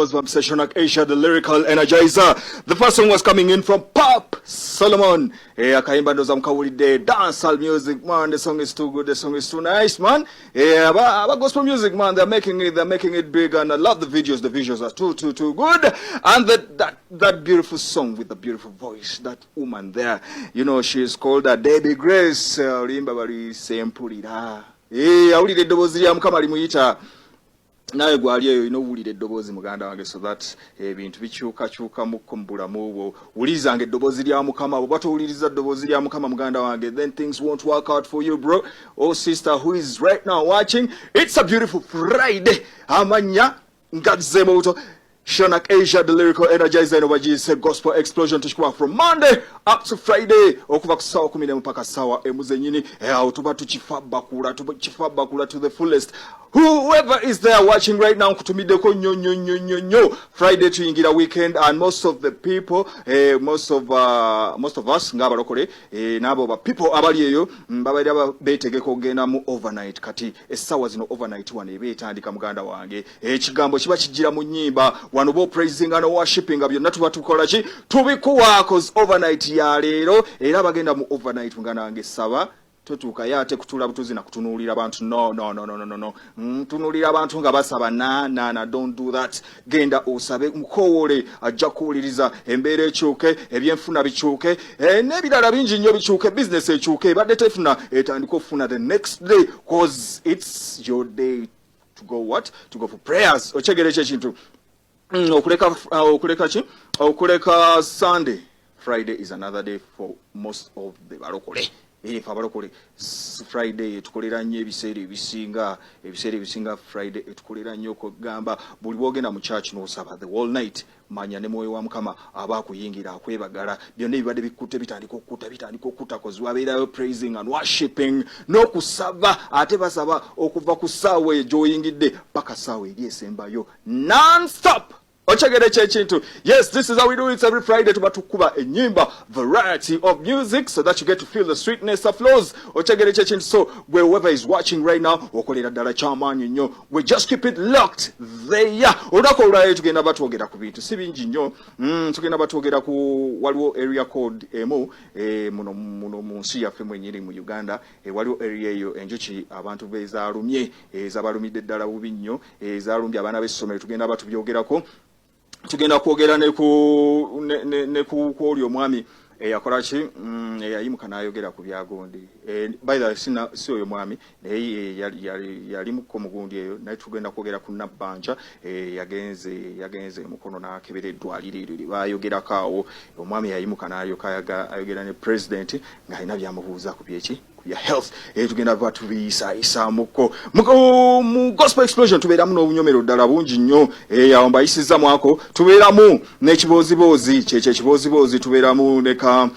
Was Sessionak Asia, the lyrical energizer. The first song was coming in from Pop Solomon. Akaimba ndo za mkawulide dancehall music, man. The song is too good, the song is too nice, man. But gospel music, man, they're making it big, and I love the videos. The visuals are too good. And that beautiful song with the beautiful voice, that woman there, you know, she is called Debbie Grace. Limba bali sempulira. Awulide eddoboozi lya Mukama limuyita. Naye gwaliyo inowulira eddoboozi muganda wange, so that ebintu bikyukakyuka mu bulamu bwo. Wulizanga eddoboozi lya Mukama, bw'oba towuliriza eddoboozi lya Mukama muganda wange, then things won't work out for you, bro or sister who is right now watching. It's a beautiful Friday. Amanya ngadzemo buto. Sessionak Asia, the lyrical energizer, and OGC gospel explosion tuchikuwa from Monday up to Friday. Okuva kusawa 10 mpaka sawa emuze nyini. Tuba tuchifabakula to the fullest. Whoever is there watching right now, kutumideko nyo. Friday tuyingira weekend, and most of the people, most of us ngaba lokole, nabo ba people abali eyo babali betegeko genda mu overnight kati esawa zino overnight wane betandika muganda wange. Ekigambo kiba kijira mu nyimba wano bo praising and worshiping byonna tuba tukola ki tubikuwa cause overnight ya leero era bagenda mu overnight muganda wange saba totuuka yate kutula butuzi na kutunuulira abantu no tunulira abantu nga basaba na don't do that. Genda osabe mukowole ajja kuwuliriza embeera ekyuke, ebyenfuna bikyuke, n'ebirala bingi nnyo bikyuke, business ekyuke, badde tefuna etandika okufuna the next day cause it's your day to go for prayers. Ochegere ekyo ekintu okuleka Sunday. Friday is another day for most of the barokole. Abalokole Friday etukolera nnyo ebiseera ebisinga Friday etukolera nnyo okugamba buli bwogenda mu church n'osaba the whole night, manya ne mwoyo wa Mukama abakuyingira akwebagala byonna ebibadde bikutte bitandika okutta cause wabeerayo praising and worshiping n'okusaba ate basaba okuva ku ssaawa eyo gy'oyingidde paka ssaawa eri esembayo non-stop. Yes, this is how we do it every Friday. Tuba a nyimba variety of music so that you get to feel the sweetness of flows. So wherever is watching right now, we just keep it locked there. Odakola tugenda batwogera ku bintu si bingi nnyo. Tugenda batwogera ku waliwo area code emu muno mu nsi yaffe mwenyeri mu Uganda. Waliwo area eyo enjuki abantu bezaalumye zabalumidde ddala bubi nnyo, zaalumbye abaana b'essomero. Tugenda batubyogerako. Tugenda kwogera ne ku oli omwami yakola ki yayimuka n'ayogera ku byagondi. By the way, si oyo mwami naye yali muko mugundi eyo, naye tugenda kwogera ku Nabbanja yagenze mukono n'akebera eddwaliro eryo lye baayogerako awo. Omwami yayimuka n'ayogera ne president ng'alina byamubuuza ku byeki ya health. Tugenda batubiyisa muko mu gospel explosion tubeeramu n'obunyomero ddala bungi nnyo. Awo mbayisiza mwako tubeeramu n'ekiboozibozi ekibooziboozi tubeeramu neka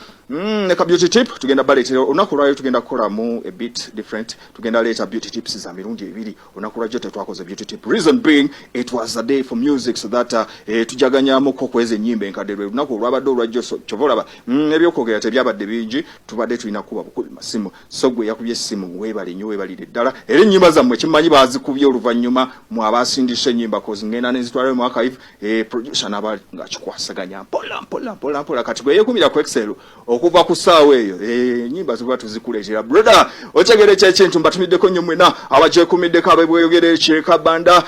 beauty tip. Tugenda baleetera olunaku lwayo tugenda kukolamu a bit different. Tugenda leeta beauty tips za mirundi ebiri. Olunaku lwajjo tetwakoze beauty tip, reason being it was a day for music so that tujaganyamuko kweza ennyimba enkadde lwe lunaku olwabadde olwajjo kyovolaba ebyokwogera tebyabadde bingi, tubadde tulina kuba bukubi masimu. So gwe yakubye essimu weebale nnyo weebalire ddala era ennyimba zammwe kimanyi baazikubye oluvannyuma mu abaasindisa ennyimba kozi ngenda nenzitwalayo mu archive. Producer n'aba ng'akikwasaganya mpola kati gwe yeekumira ku Excel okuva ku ssaawa eyo ennyimba ziba tuzikuleetera brother. Otegere ekintu mbatumiddeko nnyo mwena abagyekumiddeko abebweyogera ekyekabanda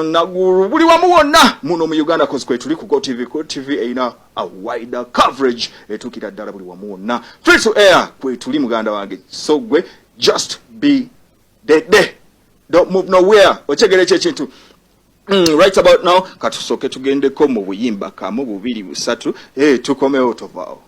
nagulu buli wamu wonna muno mu Uganda cause kwe tuli ku GoTV erina a wider coverage etuukira ddala buli wamu wonna free to air kwe tuli muganda wange. So gwe just be there, don't move nowhere. Otegere ekintu right about now katusooke tugendeko mu buyimba kamu bubiri busatu tukomewo tovaawo.